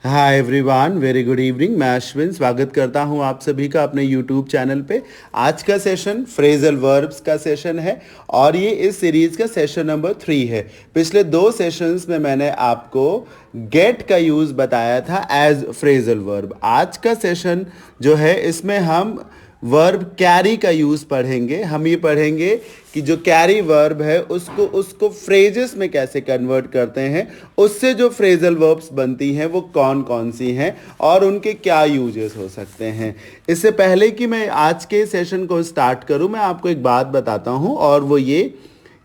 Hi everyone, very good evening. मैं अश्विन स्वागत करता हूं आप सभी का अपने यूट्यूब चैनल पे। आज का सेशन फ्रेजल वर्ब्स का सेशन है और ये इस सीरीज का सेशन नंबर 3 है। पिछले 2 सेशंस में मैंने आपको गेट का यूज़ बताया था एज फ्रेजल वर्ब। आज का सेशन जो है इसमें हम वर्ब कैरी का यूज़ पढ़ेंगे। हम ये पढ़ेंगे कि जो कैरी वर्ब है उसको फ्रेजेस में कैसे कन्वर्ट करते हैं, उससे जो फ्रेजल वर्ब्स बनती हैं वो कौन कौन सी हैं और उनके क्या यूजेस हो सकते हैं। इससे पहले कि मैं आज के सेशन को स्टार्ट करूं, मैं आपको एक बात बताता हूं और वो ये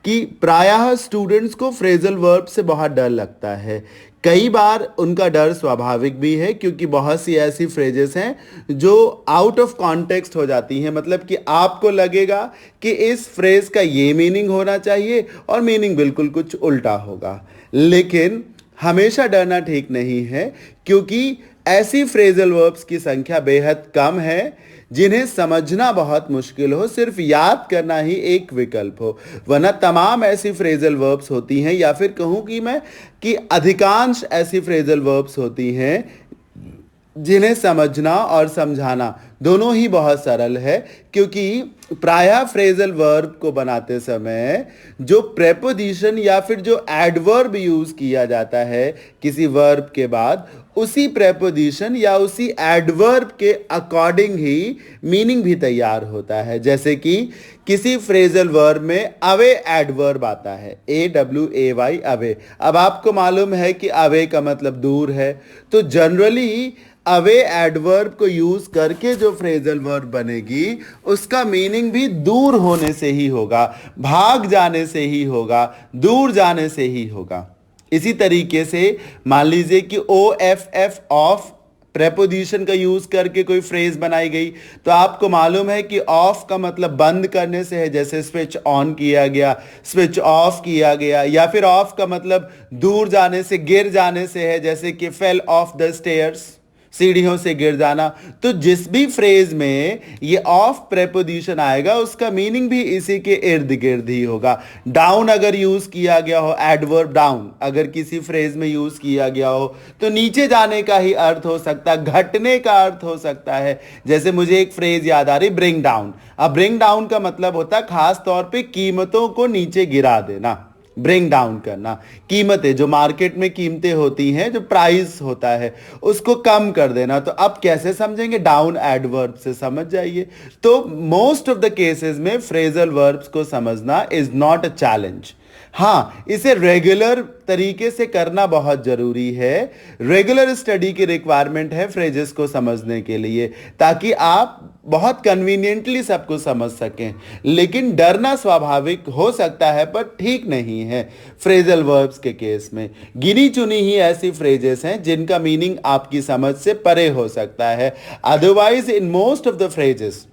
कि प्रायः स्टूडेंट्स को फ्रेजल वर्ब से बहुत डर लगता है। कई बार उनका डर स्वाभाविक भी है क्योंकि बहुत सी ऐसी फ्रेजेस हैं जो आउट ऑफ कॉन्टेक्स्ट हो जाती हैं। मतलब कि आपको लगेगा कि इस फ्रेज का ये मीनिंग होना चाहिए और मीनिंग बिल्कुल कुछ उल्टा होगा। लेकिन हमेशा डरना ठीक नहीं है क्योंकि ऐसी फ्रेजल वर्ब्स की संख्या बेहद कम है जिन्हें समझना बहुत मुश्किल हो, सिर्फ याद करना ही एक विकल्प हो। वरना तमाम ऐसी फ्रेजल वर्ब्स होती हैं, या फिर कहूं कि मैं कि अधिकांश ऐसी फ्रेजल वर्ब्स होती हैं जिन्हें समझना और समझाना दोनों ही बहुत सरल है। क्योंकि प्रायः फ्रेजल वर्ब को बनाते समय जो प्रेपोजिशन या फिर जो एडवर्ब यूज किया जाता है किसी वर्ब के बाद, उसी प्रेपोजिशन या उसी एडवर्ब के अकॉर्डिंग ही मीनिंग भी तैयार होता है। जैसे कि किसी फ्रेजल वर्ब में अवे एडवर्ब आता है, AWAY, अवे। अब आपको मालूम है कि अवे का मतलब दूर है, तो जनरली अवे एडवर्ब को यूज करके जो फ्रेजल वर्ब बनेगी उसका मीनिंग भी दूर होने से ही होगा, भाग जाने से ही होगा, दूर जाने से ही होगा। इसी तरीके से मान लीजिए कि OFF ऑफ प्रेपोजिशन का यूज करके कोई फ्रेज बनाई गई, तो आपको मालूम है कि ऑफ का मतलब बंद करने से है, जैसे स्विच ऑन किया गया, स्विच ऑफ किया गया। या फिर ऑफ का मतलब दूर जाने से, गिर जाने से है, जैसे कि फेल ऑफ द स्टेयर्स, सीढ़ियों से गिर जाना। तो जिस भी फ्रेज में ये ऑफ प्रेपोजिशन आएगा उसका मीनिंग भी इसी के इर्द गिर्द ही होगा। डाउन अगर यूज किया गया हो, एडवर्ब डाउन अगर किसी फ्रेज में यूज किया गया हो तो नीचे जाने का ही अर्थ हो सकता है, घटने का अर्थ हो सकता है। जैसे मुझे एक फ्रेज याद आ रही, ब्रिंग डाउन। अब ब्रिंग डाउन का मतलब होता है खास तौर पे कीमतों को नीचे गिरा देना। ब्रिंग डाउन करना, कीमतें जो मार्केट में कीमतें होती हैं, जो प्राइस होता है उसको कम कर देना। तो अब कैसे समझेंगे? डाउन एडवर्ब से समझ जाइए। तो मोस्ट ऑफ द केसेस में फ्रेजल वर्ब्स को समझना इज नॉट अ चैलेंज। हाँ, इसे रेगुलर तरीके से करना बहुत जरूरी है। रेगुलर स्टडी की रिक्वायरमेंट है फ्रेजेस को समझने के लिए, ताकि आप बहुत कन्वीनियंटली सबको समझ सकें। लेकिन डरना स्वाभाविक हो सकता है पर ठीक नहीं है। फ्रेजल वर्ब्स के केस में गिनी चुनी ही ऐसी फ्रेजेस हैं जिनका मीनिंग आपकी समझ से परे हो सकता है। Otherwise in most of the phrases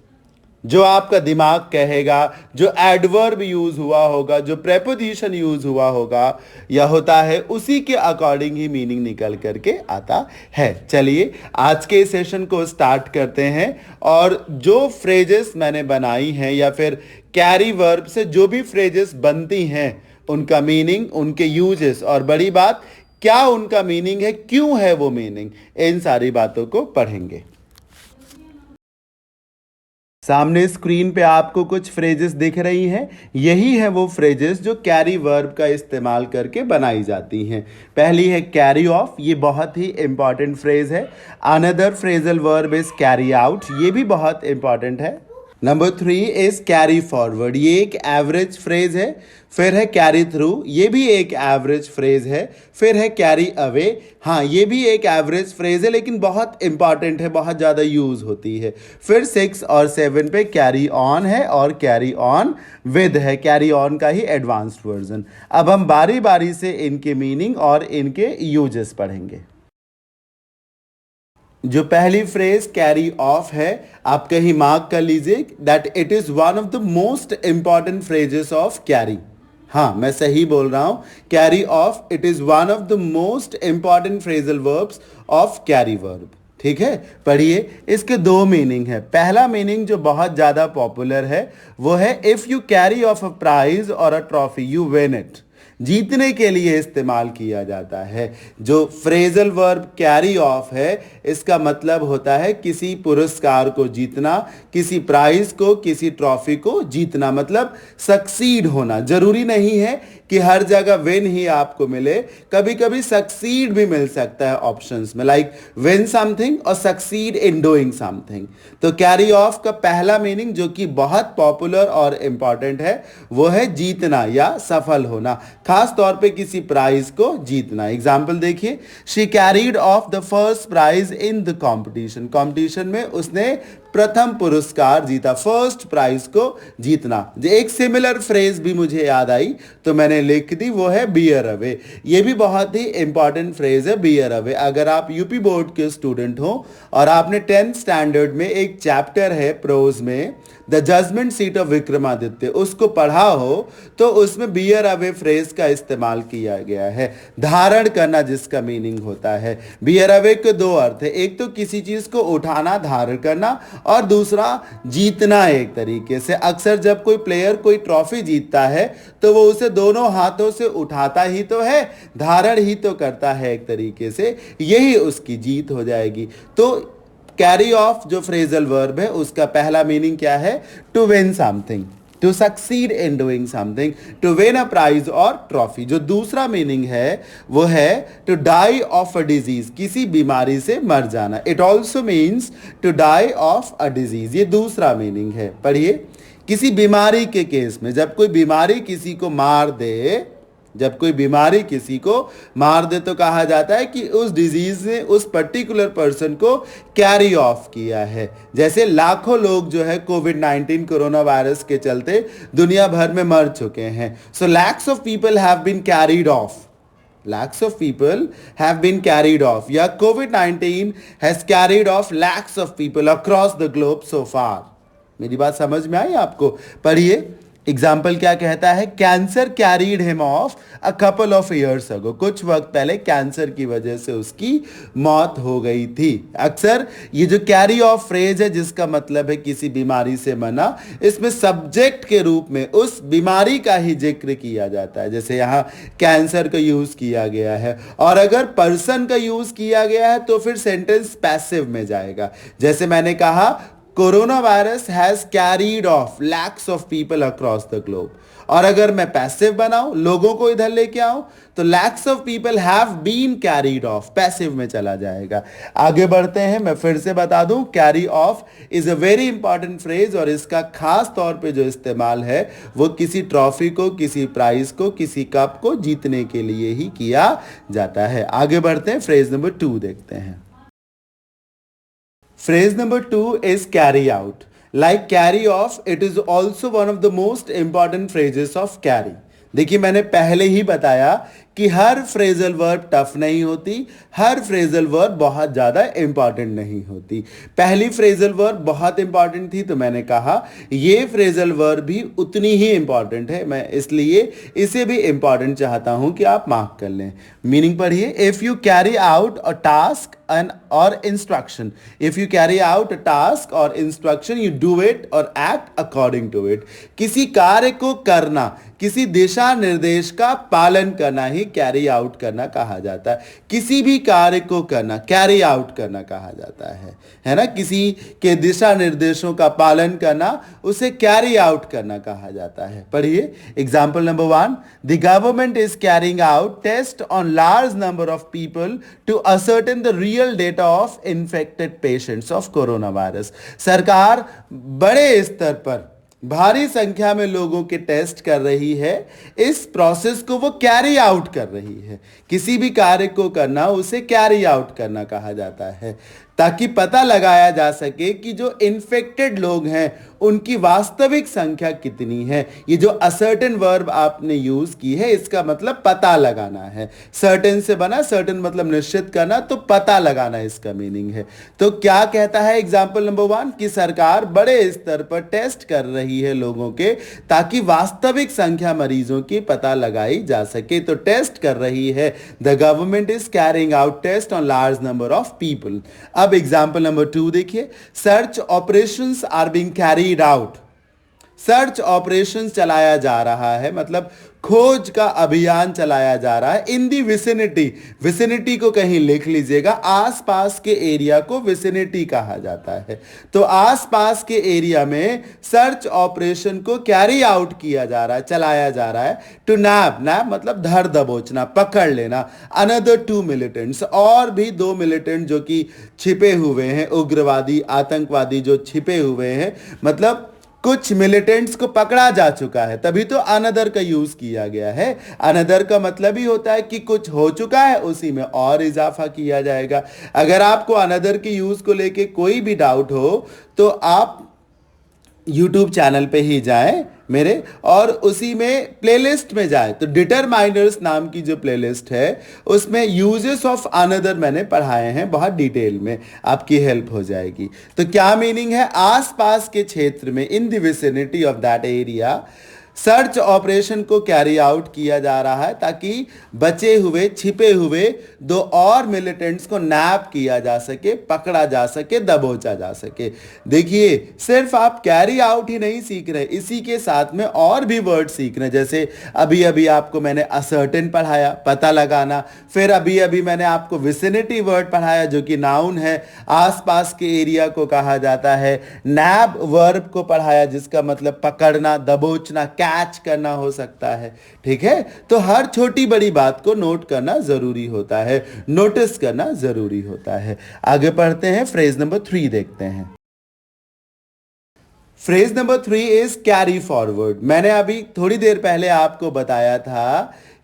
जो आपका दिमाग कहेगा, जो एडवर्ब यूज हुआ होगा, जो प्रेपोजिशन यूज हुआ होगा या होता है, उसी के अकॉर्डिंग ही मीनिंग निकल करके आता है। चलिए आज के सेशन को स्टार्ट करते हैं। और जो फ्रेजेस मैंने बनाई हैं या फिर कैरी वर्ब से जो भी फ्रेजेस बनती हैं उनका मीनिंग, उनके यूजेस और बड़ी बात क्या उनका मीनिंग है, क्यों है वो मीनिंग, इन सारी बातों को पढ़ेंगे। सामने स्क्रीन पे आपको कुछ फ्रेजेस दिख रही हैं। यही है वो फ्रेजेस जो कैरी वर्ब का इस्तेमाल करके बनाई जाती हैं। पहली है कैरी ऑफ, ये बहुत ही इंपॉर्टेंट फ्रेज है। Another phrasal verb is carry out, ये भी बहुत इंपॉर्टेंट है। नंबर 3 इज कैरी फॉरवर्ड, ये एक एवरेज फ्रेज है। फिर है कैरी थ्रू, ये भी एक एवरेज फ्रेज है। फिर है कैरी अवे, हाँ ये भी एक एवरेज फ्रेज है लेकिन बहुत इंपॉर्टेंट है, बहुत ज़्यादा यूज होती है। फिर 6 और 7 पे कैरी ऑन है और कैरी ऑन विद है, कैरी ऑन का ही एडवांस्ड वर्जन। अब हम बारी बारी से इनके मीनिंग और इनके यूजेस पढ़ेंगे। जो पहली फ्रेज कैरी ऑफ है, आप कहीं मार्क कर लीजिए that it is one of the most important phrases of carry. हाँ, मैं सही बोल रहा हूं, carry off it is one of the most important phrasal verbs of carry verb. ठीक है, पढ़िए। इसके 2 मीनिंग है। पहला मीनिंग जो बहुत ज्यादा पॉपुलर है वो है if you carry off a prize or a trophy you win it. जीतने के लिए इस्तेमाल किया जाता है। जो फ्रेजल वर्ब कैरी ऑफ है, इसका मतलब होता है किसी पुरस्कार को जीतना, किसी प्राइज को, किसी ट्रॉफी को जीतना, मतलब सक्सीड होना। जरूरी नहीं है कि हर जगह विन ही आपको मिले, कभी कभी सक्सीड भी मिल सकता है ऑप्शंस में, लाइक विन समथिंग और सक्सीड इन डूइंग समथिंग। तो कैरी ऑफ का पहला मीनिंग जो कि बहुत पॉपुलर और इंपॉर्टेंट है वो है जीतना या सफल होना, खास तौर पे किसी प्राइज को जीतना। एग्जाम्पल देखिए, she carried off the first prize in the competition. Competition में उसने प्रथम पुरस्कार जीता, फर्स्ट प्राइज को जीतना। एक सिमिलर फ्रेज भी मुझे याद आई तो मैंने लिख दी, वो है बियर अवे। ये भी बहुत ही इंपॉर्टेंट फ्रेज है, बियर अवे। अगर आप यूपी बोर्ड के स्टूडेंट हो और आपने 10th स्टैंडर्ड में एक चैप्टर है प्रोज में, the judgement seat of Vikramaditya, उसको पढ़ा हो तो उसमें बियर अवे फ्रेज का इस्तेमाल किया गया है, धारण करना जिसका मीनिंग होता है। बियर अवे के दो अर्थ है, एक तो किसी चीज को उठाना, धारण करना, और दूसरा जीतना। एक तरीके से अक्सर जब कोई प्लेयर कोई ट्रॉफी जीतता है तो वो उसे दोनों हाथों से उठाता ही तो है, धारण ही तो करता है, एक तरीके से यही उसकी जीत हो जाएगी। तो कैरी ऑफ जो फ्रेजल वर्ब है उसका पहला मीनिंग क्या है? To win something, to succeed in doing something, to win a prize or trophy. जो दूसरा मीनिंग है वो है to die of a disease, किसी बीमारी से मर जाना। It also means to die of a disease, ये दूसरा मीनिंग है। पढ़िए, किसी बीमारी के केस में, जब कोई बीमारी किसी को मार दे, जब कोई बीमारी किसी को मार दे तो कहा जाता है कि उस डिजीज ने उस पर्टिकुलर पर्सन को कैरी ऑफ किया है। जैसे लाखों लोग जो है कोविड-19 कोरोना वायरस के चलते दुनिया भर में मर चुके हैं। So lakhs of people have been carried off, lakhs of people have been carried off, या COVID-19 has carried off lakhs of people across the globe so far। मेरी बात समझ में आई आपको? पढ़िए, एग्जाम्पल क्या कहता है? Cancer carried him of a couple of years ago, कुछ वक्त पहले कैंसर की वजह से उसकी मौत हो गई थी। अक्सर ये जो कैरी ऑफ फ्रेज है जिसका मतलब है किसी बीमारी से मरना, इसमें सब्जेक्ट के रूप में उस बीमारी का ही जिक्र किया जाता है। जैसे यहाँ कैंसर का यूज किया गया है, और अगर पर्सन का यूज किया गया है तो फिर सेंटेंस पैसिव में जाएगा। जैसे मैंने कहा, corona virus has carried of lakhs of people across the globe, और अगर मैं पैसिव बनाऊं, लोगों को इधर लेके आऊं, तो lakhs of people have been carried off, passive में चला जाएगा। आगे बढ़ते हैं, मैं फिर से बता दूं, carry off is a very important phrase, और इसका खास तौर पे जो इस्तेमाल है वो किसी ट्रॉफी को, किसी प्राइज को, किसी कप को जीतने के लिए ही किया जाता है। आगे बढ़ते हैं, फ्रेज नंबर 2 देखते हैं। Phrase number 2 is carry out. Like carry off, it is also one of the most important phrases of carry. देखिए, मैंने पहले ही बताया कि हर फ्रेजल वर्ब टफ नहीं होती, हर फ्रेजल वर्ब बहुत ज़्यादा इंपॉर्टेंट नहीं होती। पहली फ्रेजल वर्ब बहुत इंपॉर्टेंट थी तो मैंने कहा ये फ्रेजल वर्ब भी उतनी ही इंपॉर्टेंट है, मैं इसलिए इसे भी इंपॉर्टेंट चाहता हूं कि आप मार्क कर लें। मीनिंग पढ़िए, if you carry out a task and or instruction, if you carry out a task or instruction, you do it or act according to it. किसी कार्य को करना, किसी दिशा निर्देश का पालन करना ही कैरी आउट करना कहा जाता है। किसी भी कार्य को करना कैरी आउट करना कहा जाता है ना? किसी के दिशा निर्देशों का पालन करना उसे कैरी आउट करना कहा जाता है। पढ़िए, example number 1, the government is carrying out test on large number of people to ascertain the real data of infected patients of corona virus. सरकार बड़े स्तर पर भारी संख्या में लोगों के टेस्ट कर रही है, इस प्रोसेस को वो कैरी आउट कर रही है। किसी भी कार्य को करना उसे कैरी आउट करना कहा जाता है, ताकि पता लगाया जा सके कि जो इन्फेक्टेड लोग हैं उनकी वास्तविक संख्या कितनी है। ये जो असर्टेन वर्ब आपने यूज की है इसका मतलब पता लगाना है। सर्टेन से बना, सर्टेन मतलब निश्चित करना, तो पता लगाना इसका मीनिंग है। तो क्या कहता है एग्जाम्पल नंबर 1 कि सरकार बड़े स्तर पर टेस्ट कर रही है लोगों के, ताकि वास्तविक संख्या मरीजों की पता लगाई जा सके। तो टेस्ट कर रही है, the government is carrying out test on large number of people. अब एग्जाम्पल नंबर 2 देखिए, search operations are being carried out. Search operation चलाया जा रहा है, मतलब खोज का अभियान चलाया जा रहा है इन दी विसिनिटी। विसिनिटी को कहीं लिख लीजिएगा, आसपास के एरिया को विसिनिटी कहा जाता है। तो आसपास के एरिया में सर्च ऑपरेशन को कैरी आउट किया जा रहा है, चलाया जा रहा है। टू नैब, नैब मतलब धर दबोचना, पकड़ लेना। अनदर 2 मिलिटेंट्स, और भी 2 मिलिटेंट जो कि छिपे हुए हैं, उग्रवादी आतंकवादी जो छिपे हुए हैं, मतलब कुछ मिलिटेंट्स को पकड़ा जा चुका है, तभी तो अनदर का यूज किया गया है। अनदर का मतलब ही होता है कि कुछ हो चुका है, उसी में और इजाफा किया जाएगा। अगर आपको अनदर के यूज को लेके कोई भी डाउट हो तो आप YouTube चैनल पे ही जाएं मेरे, और उसी में प्लेलिस्ट में जाएं तो डिटरमाइनर्स नाम की जो प्लेलिस्ट है उसमें यूजेस ऑफ अनदर मैंने पढ़ाए हैं बहुत डिटेल में, आपकी हेल्प हो जाएगी। तो क्या मीनिंग है, आसपास के क्षेत्र में, in the vicinity of that area search operation को कैरी आउट किया जा रहा है ताकि बचे हुए छिपे हुए 2 और मिलिटेंट्स को नैप किया जा सके, पकड़ा जा सके, दबोचा जा सके। देखिए सिर्फ आप कैरी आउट ही नहीं सीख रहे, इसी के साथ में और भी वर्ड सीख रहे हैं। जैसे अभी अभी आपको मैंने असर्टेन पढ़ाया, पता लगाना। फिर अभी अभी मैंने आपको विसिनिटी वर्ड पढ़ाया जो कि नाउन है, आसपास के एरिया को कहा जाता है। नैब वर्ब को पढ़ाया जिसका मतलब पकड़ना, दबोचना, कैच करना हो सकता है। ठीक है, तो हर छोटी बड़ी बात को नोट करना जरूरी होता है, नोटिस करना जरूरी होता है। आगे पढ़ते हैं, फ्रेज नंबर 3 देखते हैं। Phrase number 3 is carry forward. मैंने अभी थोड़ी देर पहले आपको बताया था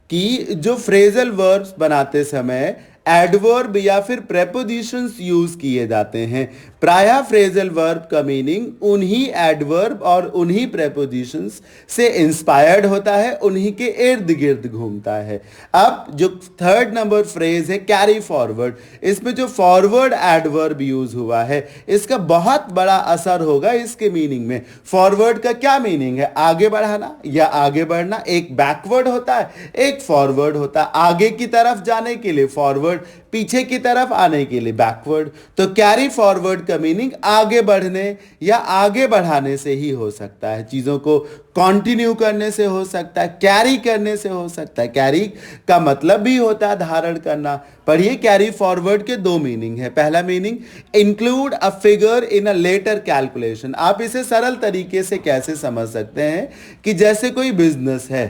कि जो फ्रेजल वर्ब्स बनाते समय एडवर्ब या फिर प्रेपोजिशंस यूज किए जाते हैं। प्रायः फ्रेजल वर्ब का मीनिंग उन्हीं एडवर्ब और उन्हीं प्रेपोजिशंस से इंस्पायर्ड होता है, उन्हीं के इर्द गिर्द घूमता है। अब जो थर्ड नंबर फ्रेज है कैरी फॉरवर्ड, इसमें जो फॉरवर्ड एडवर्ब यूज हुआ है इसका बहुत बड़ा असर होगा इसके मीनिंग में। फॉरवर्ड का क्या मीनिंग है, आगे बढ़ाना या आगे बढ़ना। एक बैकवर्ड होता है, एक फॉरवर्ड होता है। आगे की तरफ जाने के लिए फॉरवर्ड, पीछे की तरफ आने के लिए बैकवर्ड। तो कैरी फॉरवर्ड का मीनिंग आगे बढ़ने या आगे बढ़ाने से ही हो सकता है, चीजों को कंटिन्यू करने से हो सकता है, कैरी करने से हो सकता है। कैरी का मतलब भी होता है धारण करना। पढ़िए, कैरी फॉरवर्ड के 2 मीनिंग है। पहला meaning, include a figure in a later calculation. आप इसे सरल तरीके से कैसे समझ सकते हैं कि जैसे कोई बिजनेस है,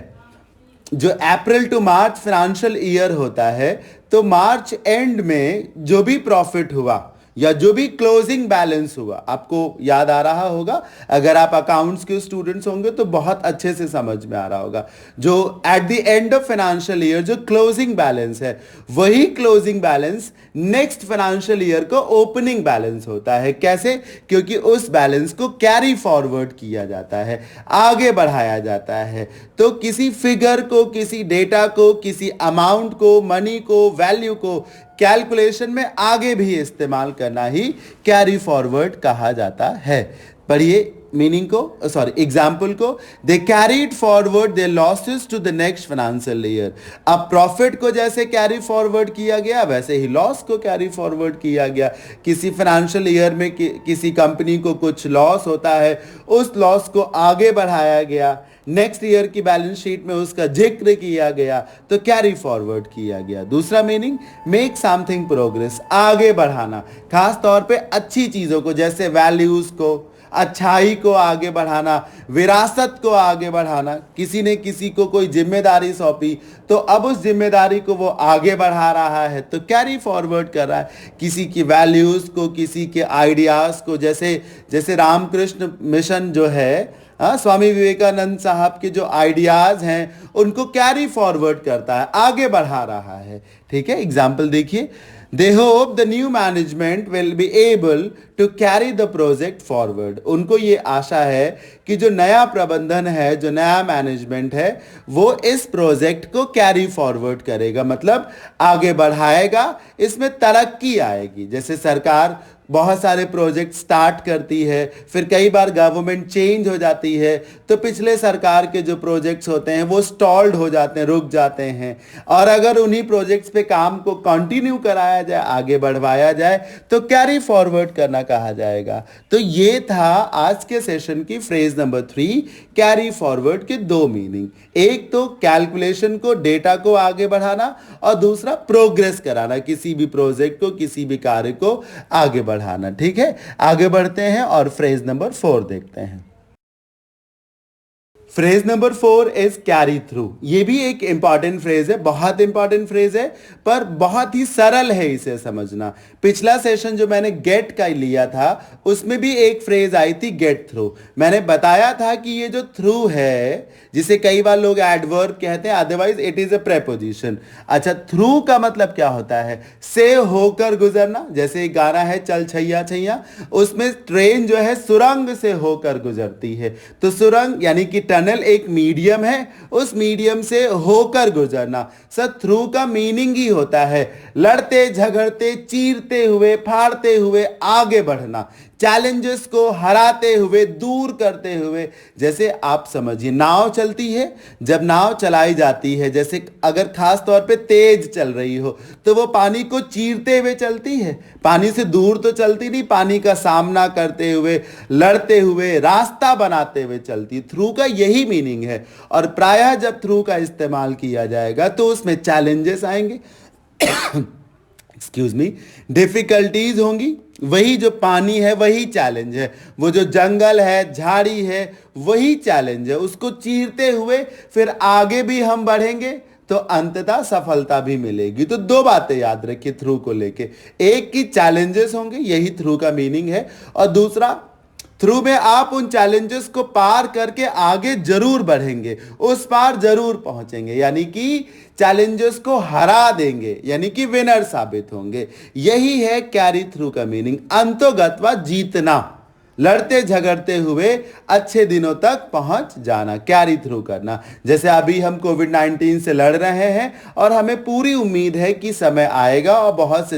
जो अप्रैल टू मार्च फाइनेंशियल ईयर होता है, तो मार्च एंड में जो भी प्रॉफिट हुआ या जो भी क्लोजिंग बैलेंस हुआ, आपको याद आ रहा होगा, अगर आप अकाउंट्स के स्टूडेंट्स होंगे तो बहुत अच्छे से समझ में आ रहा होगा। जो at the end of financial year जो क्लोजिंग बैलेंस है, वही closing balance next financial year को ओपनिंग बैलेंस होता है। कैसे? क्योंकि उस बैलेंस को कैरी फॉरवर्ड किया जाता है, आगे बढ़ाया जाता है। तो किसी फिगर को, किसी डेटा को, किसी अमाउंट को, मनी को, वैल्यू को कैलकुलेशन में आगे भी इस्तेमाल करना ही कैरी फॉरवर्ड कहा जाता है। पढ़िए मीनिंग को, सॉरी एग्जाम्पल को। They carried forward their losses to the next financial year. अब प्रॉफिट को जैसे कैरी फॉरवर्ड किया गया, वैसे ही लॉस को कैरी फॉरवर्ड किया गया। किसी फाइनेंशियल ईयर में किसी कंपनी को कुछ लॉस होता है, उस लॉस को आगे बढ़ाया गया, नेक्स्ट ईयर की बैलेंस शीट में उसका जिक्र किया गया, तो कैरी फॉरवर्ड किया गया। दूसरा मीनिंग, मेक समथिंग प्रोग्रेस, आगे बढ़ाना, खास तौर पे अच्छी चीजों को, जैसे वैल्यूज को, अच्छाई को आगे बढ़ाना, विरासत को आगे बढ़ाना। किसी ने किसी को कोई जिम्मेदारी सौंपी, तो अब उस जिम्मेदारी को वो आगे बढ़ा रहा है, तो कैरी फॉरवर्ड कर रहा है। किसी की वैल्यूज को, किसी के आइडियाज को, जैसे रामकृष्ण मिशन जो है, स्वामी विवेकानंद साहब के जो आइडियाज हैं उनको कैरी फॉरवर्ड करता है, आगे बढ़ा रहा है। ठीक है, एग्जाम्पल देखिए। They hope the new management will be able to carry the project forward. उनको ये आशा है कि जो नया प्रबंधन है, जो नया मैनेजमेंट है, वो इस प्रोजेक्ट को कैरी फॉरवर्ड करेगा, मतलब आगे बढ़ाएगा, इसमें तरक्की आएगी। जैसे सरकार बहुत सारे प्रोजेक्ट स्टार्ट करती है, फिर कई बार गवर्नमेंट चेंज हो जाती है, तो पिछले सरकार के जो प्रोजेक्ट्स होते हैं वो स्टॉल्ड हो जाते हैं, रुक जाते हैं। और अगर उन्हीं प्रोजेक्ट्स पे काम को कंटिन्यू कराया जाए, आगे बढ़वाया जाए, तो कैरी फॉरवर्ड करना कहा जाएगा। तो ये था आज के सेशन की फ्रेज नंबर 3, कैरी फॉरवर्ड के दो मीनिंग। एक तो कैलकुलेशन को, डेटा को आगे बढ़ाना, और दूसरा प्रोग्रेस कराना, किसी भी प्रोजेक्ट को, किसी भी कार्य को आगे बढ़ाना। ठीक है, आगे बढ़ते हैं और फ्रेज नंबर 4 देखते हैं। Phrase number 4 is carry through. ये भी एक इंपॉर्टेंट फ्रेज है, बहुत इंपॉर्टेंट फ्रेज है, पर बहुत ही सरल है इसे समझना। पिछला सेशन जो मैंने गेट का लिया था उसमें भी एक फ्रेज आई थी, गेट थ्रू। मैंने बताया था कि ये जो थ्रू है, जिसे कई बार लोग एडवर्ब कहते हैं, otherwise it is a preposition. अच्छा, थ्रू का मतलब क्या होता है? से होकर गुजरना। जैसे एक गाना है चल छैया छैया, उसमें ट्रेन जो है सुरंग से होकर गुजरती है। तो सुरंग यानी कि टनल एक मीडियम है, उस मीडियम से होकर गुजरना। सर, थ्रू का मीनिंग ही होता है लड़ते झगड़ते, चीरते हुए, फाड़ते हुए आगे बढ़ना, चैलेंजेस को हराते हुए, दूर करते हुए। जैसे आप समझिए, नाव चलती है, जब नाव चलाई जाती है, जैसे अगर खास तौर पे तेज चल रही हो, तो वो पानी को चीरते हुए चलती है, पानी से दूर तो चलती नहीं, पानी का सामना करते हुए, लड़ते हुए, रास्ता बनाते हुए चलती। थ्रू का यही मीनिंग है। और प्रायः जब थ्रू का इस्तेमाल किया जाएगा तो उसमें चैलेंजेस आएंगे, एक्सक्यूज मी, डिफिकल्टीज होंगी। वही जो पानी है वही चैलेंज है, वो जो जंगल है, झाड़ी है, वही चैलेंज है। उसको चीरते हुए फिर आगे भी हम बढ़ेंगे तो अंततः सफलता भी मिलेगी। तो दो बातें याद रखिए थ्रू को लेके, एक की चैलेंजेस होंगे, यही थ्रू का मीनिंग है, और दूसरा थ्रू में आप उन चैलेंजेस को पार करके आगे जरूर बढ़ेंगे, उस पार जरूर पहुंचेंगे, यानी कि चैलेंजेस को हरा देंगे, यानी कि विनर साबित होंगे। यही है कैरी थ्रू का मीनिंग, अंतोगत्वा जीतना, लड़ते झगड़ते हुए अच्छे दिनों तक पहुंच जाना, कैरी थ्रू करना। जैसे अभी हम कोविड-19 से लड़ रहे हैं और हमें पूरी उम्मीद है कि समय आएगा और बहुत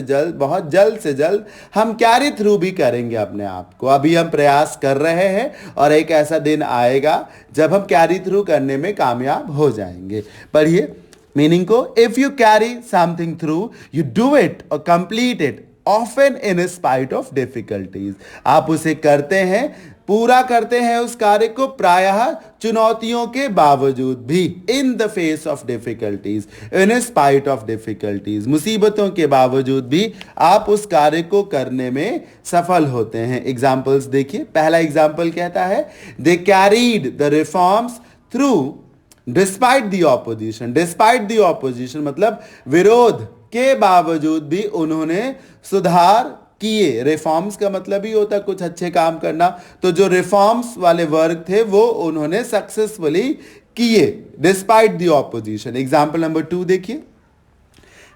जल्द से जल्द हम कैरी थ्रू भी करेंगे अपने आप को। अभी हम प्रयास कर रहे हैं और एक ऐसा दिन आएगा जब हम कैरी थ्रू करने में कामयाब हो जाएंगे। पढ़िए मीनिंग को, if you carry something through, you do it or complete it often in spite of difficulties। आप उसे करते हैं, पूरा करते हैं उस कार्य को प्रायः चुनौतियों के बावजूद भी, in the face of difficulties, in spite of difficulties, मुसीबतों के बावजूद भी आप उस कार्य को करने में सफल होते हैं। एग्जाम्पल्स देखिए, पहला एग्जाम्पल कहता है they carried the reforms through despite the opposition। despite the opposition मतलब विरोध के बावजूद भी उन्होंने सुधार किए। रिफॉर्म्स का मतलब ही होता है कुछ अच्छे काम करना, तो जो रिफॉर्म्स वाले वर्ग थे वो उन्होंने सक्सेसफुली किए despite the opposition. Example number 2 देखिए,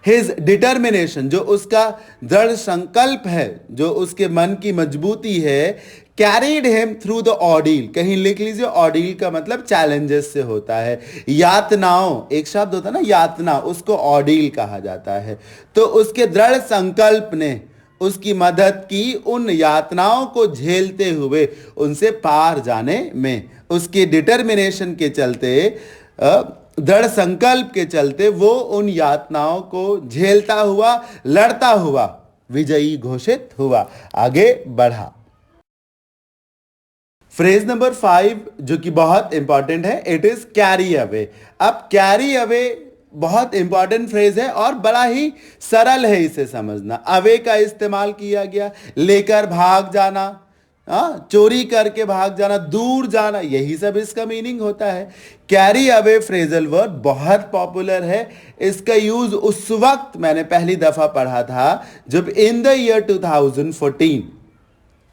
हिज डिटर्मिनेशन, जो उसका दृढ़ संकल्प है, जो उसके मन की मजबूती है, कैरीड हिम थ्रू द ऑर्डील। कहीं लिख लीजिए, ऑर्डील का मतलब चैलेंजेस से होता है, यातनाओं, एक शब्द होता है ना यातना, उसको ऑर्डील कहा जाता है। तो उसके दृढ़ संकल्प ने उसकी मदद की उन यातनाओं को झेलते हुए उनसे पार जाने में। उसके डिटर्मिनेशन के चलते, दृढ़ संकल्प के चलते वो उन यातनाओं को झेलता हुआ, लड़ता हुआ विजयी घोषित हुआ, आगे बढ़ा। फ्रेज नंबर 5 जो कि बहुत इंपॉर्टेंट है, इट इज कैरी अवे। अब कैरी अवे बहुत इंपॉर्टेंट फ्रेज है और बड़ा ही सरल है इसे समझना। अवे का इस्तेमाल किया गया, लेकर भाग जाना, चोरी करके भाग जाना, दूर जाना, यही सब इसका मीनिंग होता है। कैरी अवे फ्रेजल वर्ब बहुत पॉपुलर है। इसका यूज उस वक्त मैंने पहली दफा पढ़ा था जब इन द ईयर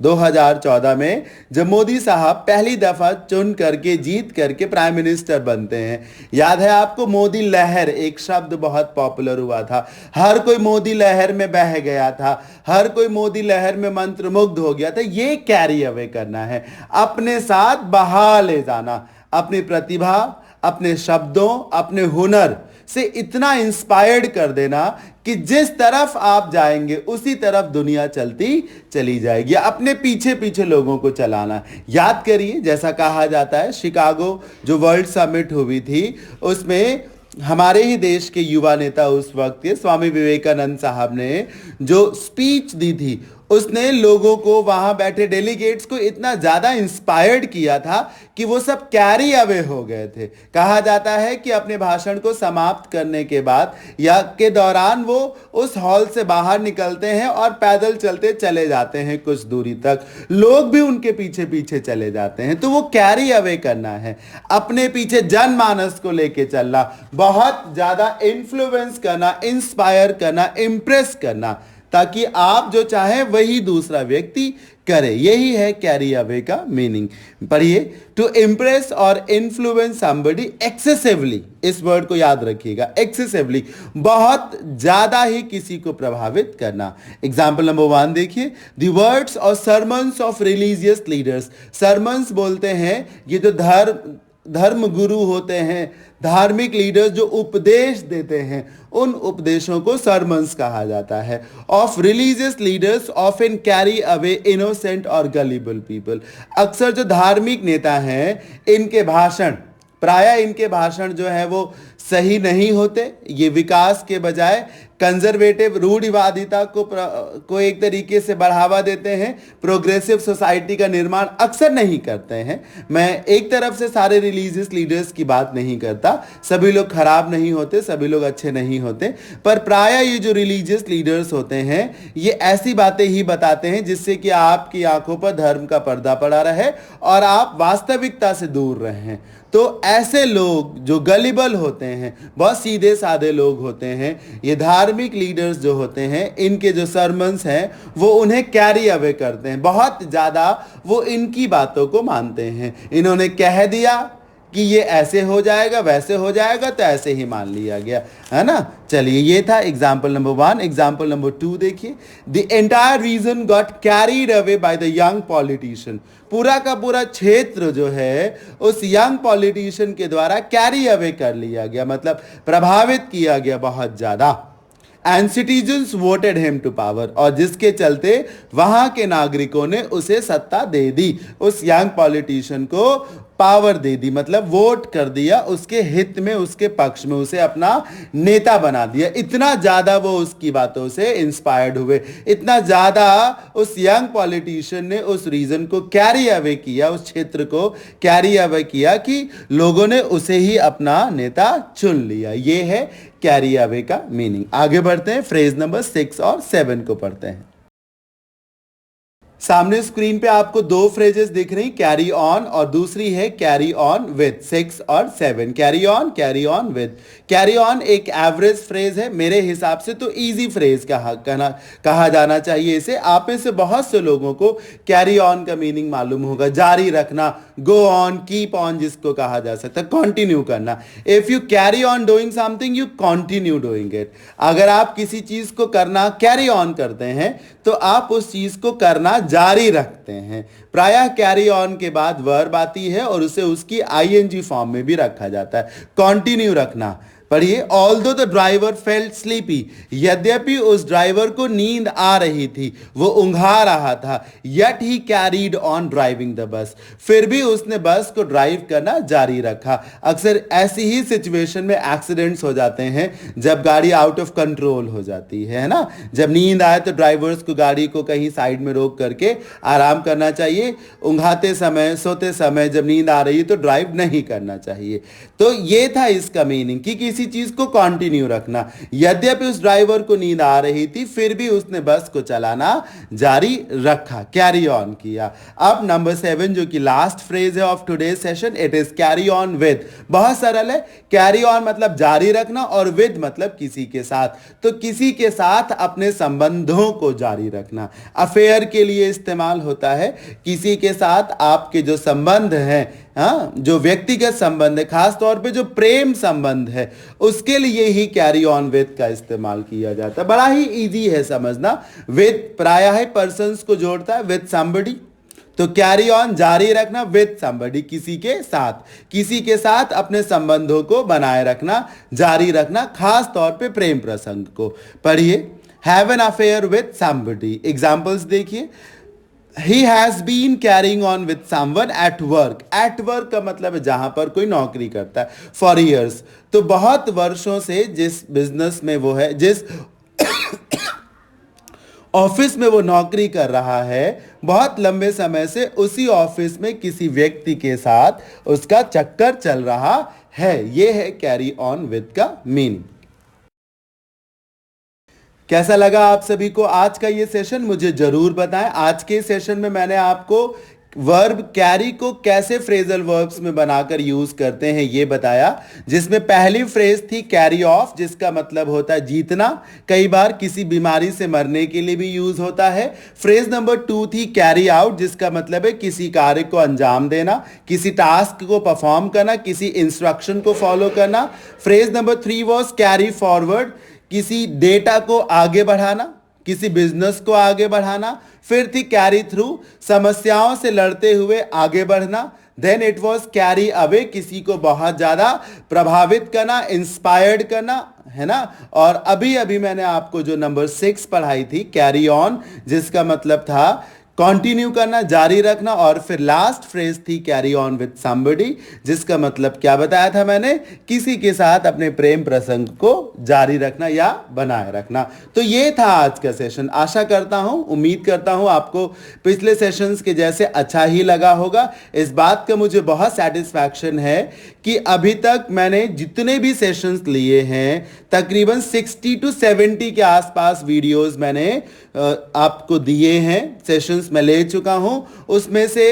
2014 में जब मोदी साहब पहली दफा चुन करके, जीत करके प्राइम मिनिस्टर बनते हैं। याद है आपको, मोदी लहर एक शब्द बहुत पॉपुलर हुआ था, हर कोई मोदी लहर में बह गया था, हर कोई मोदी लहर में मंत्रमुग्ध हो गया था। ये कैरी अवे करना है, अपने साथ बहा ले जाना, अपनी प्रतिभा, अपने शब्दों, अपने हुनर से इतना इंस्पायर्ड कर देना कि जिस तरफ आप जाएंगे उसी तरफ दुनिया चलती चली जाएगी। अपने पीछे पीछे लोगों को चलाना। याद करिए, जैसा कहा जाता है, शिकागो जो वर्ल्ड समिट हुई थी उसमें हमारे ही देश के युवा नेता उस वक्त के स्वामी विवेकानंद साहब ने जो स्पीच दी थी, उसने लोगों को, वहां बैठे डेलीगेट्स को इतना ज्यादा इंस्पायर्ड किया था कि वो सब कैरी अवे हो गए थे। कहा जाता है कि अपने भाषण को समाप्त करने के बाद या के दौरान वो उस हॉल से बाहर निकलते हैं और पैदल चलते चले जाते हैं कुछ दूरी तक, लोग भी उनके पीछे पीछे चले जाते हैं। तो वो कैरी अवे करना है, अपने पीछे जनमानस को लेके चलना, बहुत ज्यादा इन्फ्लुएंस करना, इंस्पायर करना, इंप्रेस करना, ताकि आप जो चाहें वही दूसरा व्यक्ति करे। यही है कैरी अवे का मीनिंग। पढ़िए, टू इंप्रेस और इन्फ्लुएंस समबडी एक्सेसिवली। इस वर्ड को याद रखिएगा, एक्सेसिवली, बहुत ज्यादा ही किसी को प्रभावित करना। एग्जाम्पल नंबर 1 देखिए, द वर्ड्स और sermons of religious leaders. Sermons बोलते हैं ये जो धर्म गुरु होते हैं, धार्मिक लीडर्स जो उपदेश देते हैं, उन उपदेशों को सरमन्स कहा जाता है। Of religious leaders often carry away innocent और गलिबल पीपल। अक्सर जो धार्मिक नेता हैं, इनके भाषण, प्रायः इनके भाषण जो है वो सही नहीं होते। ये विकास के बजाय कंजर्वेटिव रूढ़िवादिता को एक तरीके से बढ़ावा देते हैं, प्रोग्रेसिव सोसाइटी का निर्माण अक्सर नहीं करते हैं। मैं एक तरफ से सारे रिलीजियस लीडर्स की बात नहीं करता, सभी लोग खराब नहीं होते, सभी लोग अच्छे नहीं होते, पर प्रायः ये जो रिलीजियस लीडर्स होते हैं ये ऐसी बातें ही बताते हैं जिससे कि आपकी आंखों पर धर्म का पर्दा पड़ा रहे और आप वास्तविकता से दूर रहें। तो ऐसे लोग जो गलिबल होते हैं, बहुत सीधे साधे लोग होते हैं, ये धार्मिक लीडर्स जो होते हैं, इनके जो सरमन्स हैं वो उन्हें कैरी अवे करते हैं, बहुत ज़्यादा वो इनकी बातों को मानते हैं। इन्होंने कह दिया कि ये ऐसे हो जाएगा, वैसे हो जाएगा, तो ऐसे ही मान लिया गया, है ना। चलिए, ये था एग्जाम्पल नंबर 1। एग्जाम्पल नंबर 2 देखिए, the entire reason got carried away by the young politician. पूरा का पूरा क्षेत्र जो है उस यंग पॉलिटिशियन के द्वारा कैरी अवे कर लिया गया, मतलब प्रभावित किया गया बहुत ज्यादा। And citizens voted him to power, और जिसके चलते वहां के नागरिकों ने उसे सत्ता दे दी, उस यंग पॉलिटिशियन को पावर दे दी, मतलब वोट कर दिया उसके हित में, उसके पक्ष में, उसे अपना नेता बना दिया। इतना ज्यादा वो उसकी बातों से इंस्पायर्ड हुए, इतना ज्यादा उस यंग पॉलिटिशियन ने उस रीजन को कैरी अवे किया, उस क्षेत्र को कैरी अवे किया कि लोगों ने उसे ही अपना नेता चुन लिया। ये है कैरी अवे का मीनिंग। आगे बढ़ते हैं, फ्रेज नंबर 6 और 7 को पढ़ते हैं। सामने स्क्रीन पे आपको 2 फ्रेजेस दिख रही, कैरी ऑन और दूसरी है कैरी ऑन विद। 6 और 7, carry on with. Carry on एक एवरेज फ्रेज है, मेरे हिसाब से तो इजी फ्रेज कहा जाना चाहिए इसे। आप में से बहुत से लोगों को कैरी ऑन का मीनिंग मालूम होगा, जारी रखना, गो ऑन, कीप ऑन जिसको कहा जा सकता है, कंटिन्यू करना। If you carry on doing something, you continue doing it. अगर आप किसी चीज को करना कैरी ऑन करते हैं तो आप उस चीज को करना जारी रखते हैं। प्रायः कैरी ऑन के बाद वर्ब आती है और उसे उसकी आईएनजी फॉर्म में भी रखा जाता है, कंटिन्यू रखना। पढ़िए, although the driver felt sleepy, यद्यपि उस ड्राइवर को नींद आ रही थी, वो ऊंघा रहा था, yet he carried on driving the bus, फिर भी उसने बस को ड्राइव करना जारी रखा। अक्सर ऐसी ही सिचुएशन में एक्सीडेंट्स हो जाते हैं जब गाड़ी आउट ऑफ कंट्रोल हो जाती है ना। जब नींद आए तो ड्राइवर्स को गाड़ी को कहीं साइड में रोक करके आराम करना चाहिए। ऊंघाते समय, सोते समय जब नींद आ रही है तो ड्राइव नहीं करना चाहिए। तो ये था इसका मीनिंग कि किसी चीज को कंटिन्यू रखना। यद्यपि उस ड्राइवर को नींद आ रही थी फिर भी उसने बस को चलाना जारी रखा, कैरी ऑन किया। अब नंबर 7 जो कि लास्ट फ्रेज है of today session, it is carry on with. बहुत सरल है, कैरी ऑन मतलब जारी रखना और विद मतलब किसी के साथ। तो किसी के साथ अपने संबंधों को जारी रखना, अफेयर के लिए इस्तेमाल होता है। किसी के साथ आपके जो संबंध हैं, हाँ, जो व्यक्तिगत संबंध है, खास तौर पे जो प्रेम संबंध है, उसके लिए ही कैरी ऑन विद का इस्तेमाल किया जाता है। बड़ा ही इजी है समझना। विद प्रायः पर्सन्स को जोड़ता है, विद समबडी, तो कैरी ऑन जारी रखना विथ समबडी, किसी के साथ अपने संबंधों को बनाए रखना, जारी रखना, खास तौर पे प्रेम प्रसंग को। पढ़िए, have an affair with somebody. Examples देखिए, He has been carrying on with someone at work. At work का मतलब है जहां पर कोई नौकरी करता है। For years, तो बहुत वर्षों से जिस बिजनेस में वो है, जिस ऑफिस में वो नौकरी कर रहा है, बहुत लंबे समय से उसी ऑफिस में किसी व्यक्ति के साथ उसका चक्कर चल रहा है। ये है कैरी ऑन विथ का मीनिंग। कैसा लगा आप सभी को आज का ये सेशन, मुझे जरूर बताएं। आज के सेशन में मैंने आपको वर्ब कैरी को कैसे फ्रेजल वर्ब्स में बनाकर यूज करते हैं ये बताया, जिसमें पहली फ्रेज थी कैरी ऑफ, जिसका मतलब होता है जीतना, कई बार किसी बीमारी से मरने के लिए भी यूज होता है। फ्रेज नंबर 2 थी कैरी आउट, जिसका मतलब है किसी कार्य को अंजाम देना, किसी टास्क को परफॉर्म करना, किसी इंस्ट्रक्शन को फॉलो करना। Phrase number 3 was carry forward, किसी डेटा को आगे बढ़ाना, किसी बिजनेस को आगे बढ़ाना। फिर थी कैरी थ्रू, समस्याओं से लड़ते हुए आगे बढ़ना। Then it was carry away, किसी को बहुत ज्यादा प्रभावित करना, इंस्पायर्ड करना, है ना। और अभी अभी मैंने आपको जो नंबर 6 पढ़ाई थी कैरी ऑन, जिसका मतलब था कंटिन्यू करना, जारी रखना। और फिर लास्ट फ्रेज थी कैरी ऑन विथ समबडी, जिसका मतलब क्या बताया था मैंने, किसी के साथ अपने प्रेम प्रसंग को जारी रखना या बनाए रखना। तो ये था आज का सेशन। आशा करता हूं, उम्मीद करता हूं आपको पिछले सेशंस के जैसे अच्छा ही लगा होगा। इस बात का मुझे बहुत सेटिस्फैक्शन है कि अभी तक मैंने जितने भी सेशंस लिए हैं, तकरीबन 60 to 70 के आसपास वीडियोस मैंने आपको दिए हैं, सेशंस मैं ले चुका हूं। उसमें से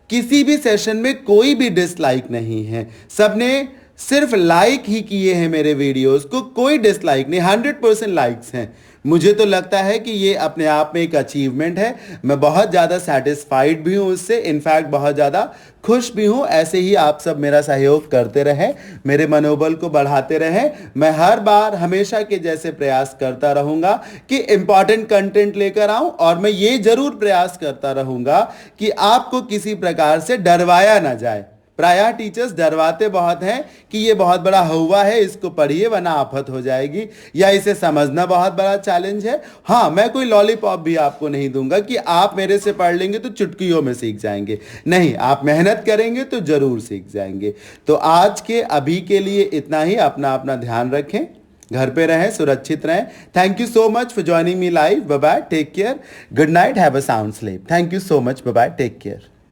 किसी भी सेशन में कोई भी डिसलाइक नहीं है, सबने सिर्फ लाइक ही किए हैं मेरे वीडियोस को, कोई डिसलाइक नहीं, 100% लाइक्स हैं। मुझे तो लगता है कि ये अपने आप में एक अचीवमेंट है। मैं बहुत ज़्यादा सेटिस्फाइड भी हूँ उससे, इनफैक्ट बहुत ज़्यादा खुश भी हूँ। ऐसे ही आप सब मेरा सहयोग करते रहें, मेरे मनोबल को बढ़ाते रहें। मैं हर बार हमेशा के जैसे प्रयास करता रहूँगा कि इंपॉर्टेंट कंटेंट लेकर आऊँ, और मैं ये ज़रूर प्रयास करता रहूँगा कि आपको किसी प्रकार से डरवाया ना जाए। प्रायः टीचर्स डरवाते बहुत हैं कि ये बहुत बड़ा हवा है, इसको पढ़िए वरना आफत हो जाएगी, या इसे समझना बहुत बड़ा चैलेंज है। हाँ, मैं कोई लॉलीपॉप भी आपको नहीं दूंगा कि आप मेरे से पढ़ लेंगे तो चुटकियों में सीख जाएंगे। नहीं, आप मेहनत करेंगे तो जरूर सीख जाएंगे। तो आज के अभी के लिए इतना ही। अपना अपना ध्यान रखें, घर पे रहें, सुरक्षित रहें। Thank you so much for joining me live. Bye bye, take care, good night, have a sound sleep. Thank you so much, bye bye, take care.